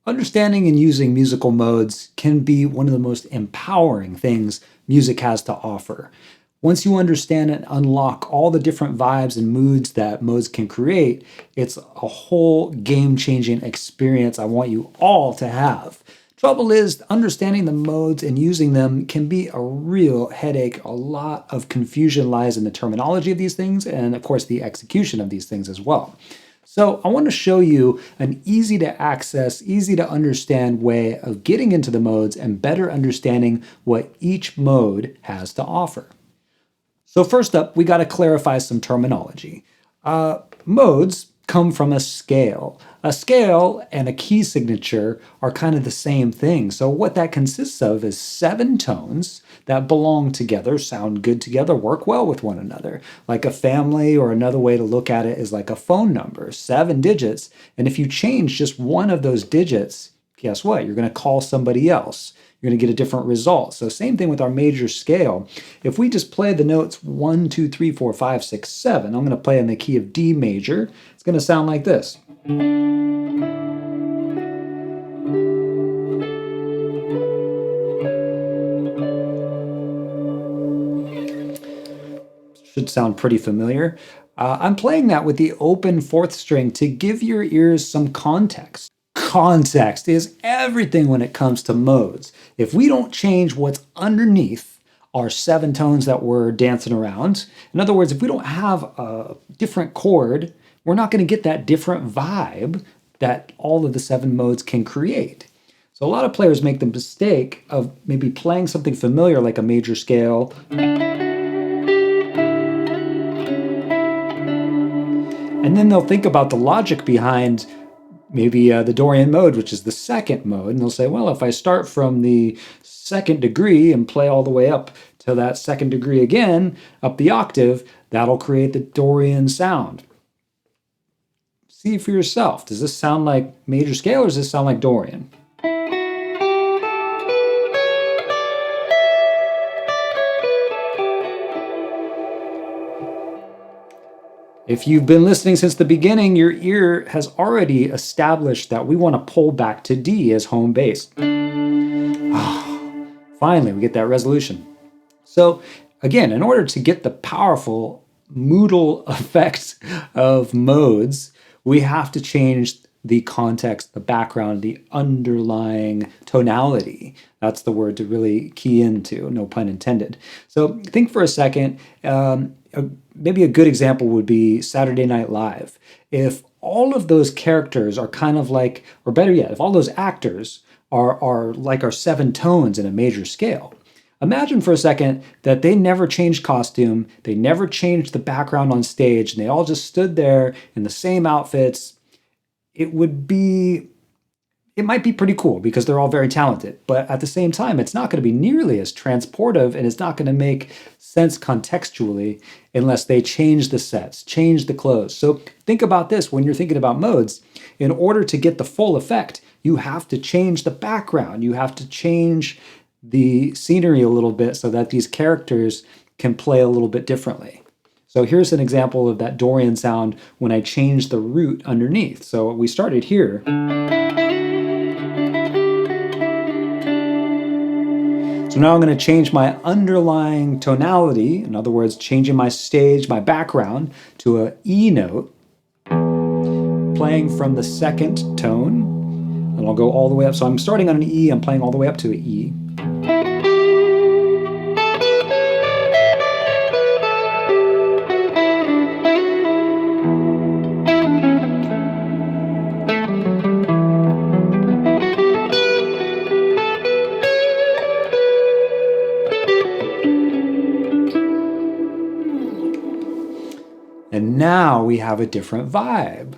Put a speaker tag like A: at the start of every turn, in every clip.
A: Understanding and using musical modes can be one of the most empowering things music has to offer. Once you understand and unlock all the different vibes and moods that modes can create, it's a whole game-changing experience I want you all to have. Trouble is, understanding the modes and using them can be a real headache. A lot of confusion lies in the terminology of these things and, of course, the execution of these things as well. So I want to show you an easy to access, easy to understand way of getting into the modes and better understanding what each mode has to offer. So first up, we got to clarify some terminology. Modes come from a scale. A scale and a key signature are kind of the same thing. So what that consists of is 7 tones that belong together, sound good together, work well with one another. Like a family, or another way to look at it is like a phone number, 7 digits. And if you change just one of those digits, guess what? You're going to call somebody else. You're going to get a different result. So same thing with our major scale. If we just play the notes 1, 2, 3, 4, 5, 6, 7, I'm going to play in the key of D major. It's going to sound like this. Should sound pretty familiar. I'm playing that with the open 4th string to give your ears some context. Context is everything when it comes to modes. If we don't change what's underneath our 7 tones that we're dancing around, in other words, if we don't have a different chord, we're not going to get that different vibe that all of the 7 modes can create. So a lot of players make the mistake of maybe playing something familiar like a major scale, and then they'll think about the logic behind maybe the Dorian mode, which is the 2nd mode, and they'll say, well, if I start from the 2nd degree and play all the way up to that 2nd degree again, up the octave, that'll create the Dorian sound. See for yourself. Does this sound like major scale or does this sound like Dorian? If you've been listening since the beginning, your ear has already established that we want to pull back to D as home base. Finally, we get that resolution. So again, in order to get the powerful modal effects of modes, we have to change the context, the background, the underlying tonality. That's the word to really key into, no pun intended. So think for a second, maybe a good example would be Saturday Night Live. If all of those characters are kind of like, or better yet, if all those actors are like our 7 tones in a major scale, imagine for a second that they never changed costume, they never changed the background on stage, and they all just stood there in the same outfits. It might be pretty cool because they're all very talented, but at the same time, it's not going to be nearly as transportive, and it's not going to make sense contextually unless they change the sets, change the clothes. So think about this when you're thinking about modes. In order to get the full effect, you have to change the background. You have to change the scenery a little bit so that these characters can play a little bit differently. So here's an example of that Dorian sound when I change the root underneath. So we started here. So now I'm going to change my underlying tonality, in other words, changing my stage, my background, to an E note, playing from the 2nd tone, and I'll go all the way up. So I'm starting on an E, I'm playing all the way up to an E. And now we have a different vibe.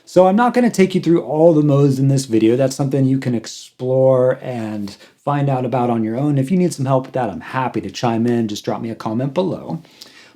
A: So I'm not going to take you through all the modes in this video. That's something you can explore and find out about on your own. If you need some help with that, I'm happy to chime in. Just drop me a comment below.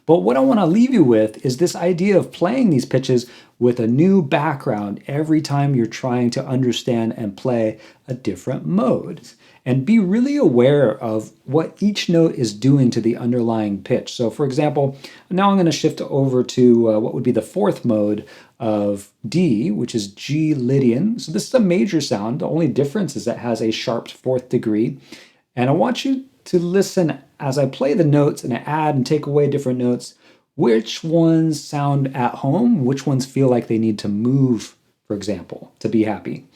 A: But what I want to leave you with is this idea of playing these pitches with a new background every time you're trying to understand and play a different mode. And be really aware of what each note is doing to the underlying pitch. So for example, now I'm going to shift over to what would be the fourth mode of D, which is G Lydian. So this is a major sound. The only difference is that it has a sharp fourth degree. And I want you to listen as I play the notes and I add and take away different notes, which ones sound at home, which ones feel like they need to move, for example, to be happy.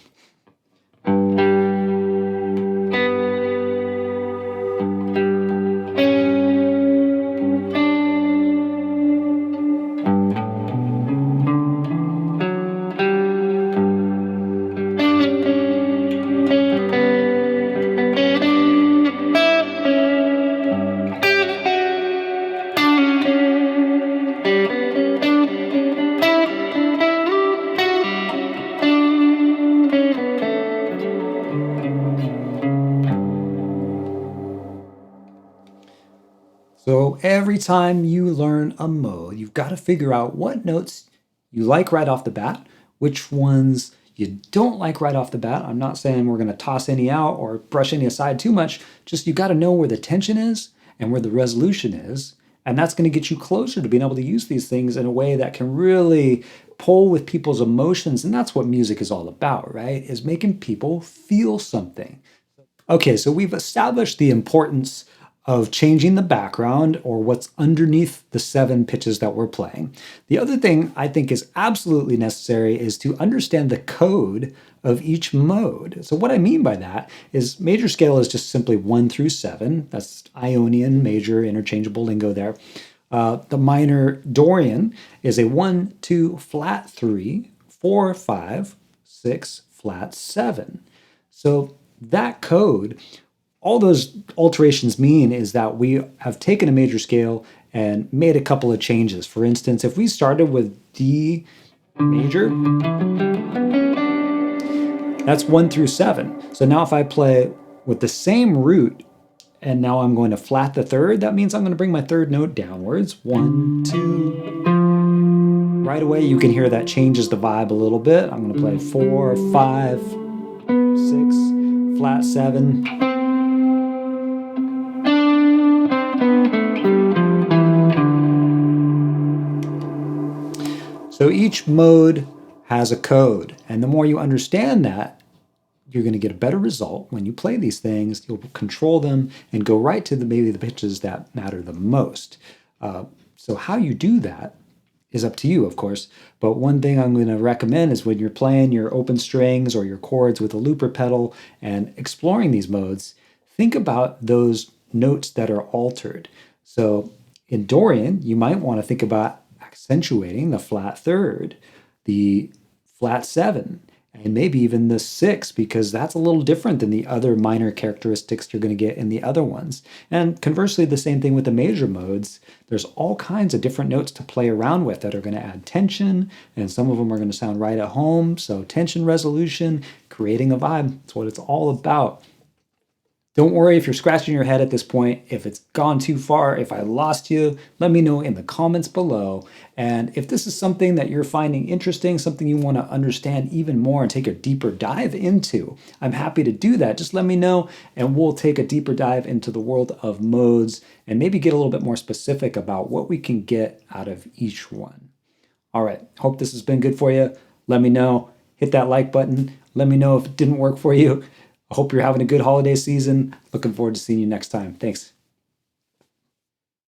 A: So every time you learn a mode, you've got to figure out what notes you like right off the bat, which ones you don't like right off the bat. I'm not saying we're going to toss any out or brush any aside too much. Just you got to know where the tension is and where the resolution is. And that's going to get you closer to being able to use these things in a way that can really pull with people's emotions. And that's what music is all about, right? Is making people feel something. Okay, so we've established the importance of changing the background or what's underneath the 7 pitches that we're playing. The other thing I think is absolutely necessary is to understand the code of each mode. So what I mean by that is major scale is just simply 1 through 7. That's Ionian, major, interchangeable lingo there. The minor Dorian is a 1, 2, flat 3, 4, 5, 6, flat 7. So that code, all those alterations mean is that we have taken a major scale and made a couple of changes. For instance, if we started with D major, that's 1 through 7. So now if I play with the same root and now I'm going to flat the third, that means I'm going to bring my third note downwards. 1, 2. Right away you can hear that changes the vibe a little bit. I'm going to play 4, 5, 6, flat 7. So each mode has a code, and the more you understand that, you're going to get a better result when you play these things. You'll control them and go right to maybe the pitches that matter the most. So how you do that is up to you, of course. But one thing I'm going to recommend is when you're playing your open strings or your chords with a looper pedal and exploring these modes, think about those notes that are altered. So in Dorian, you might want to think about accentuating the flat third, the flat 7, and maybe even the 6, because that's a little different than the other minor characteristics you're going to get in the other ones. And conversely, the same thing with the major modes. There's all kinds of different notes to play around with that are going to add tension, and some of them are going to sound right at home. So tension resolution, creating a vibe, that's what it's all about. Don't worry if you're scratching your head at this point. If it's gone too far, if I lost you, let me know in the comments below. And if this is something that you're finding interesting, something you want to understand even more and take a deeper dive into, I'm happy to do that. Just let me know and we'll take a deeper dive into the world of modes and maybe get a little bit more specific about what we can get out of each one. All right, hope this has been good for you. Let me know. Hit that like button. Let me know if it didn't work for you. I hope you're having a good holiday season. Looking forward to seeing you next time. Thanks.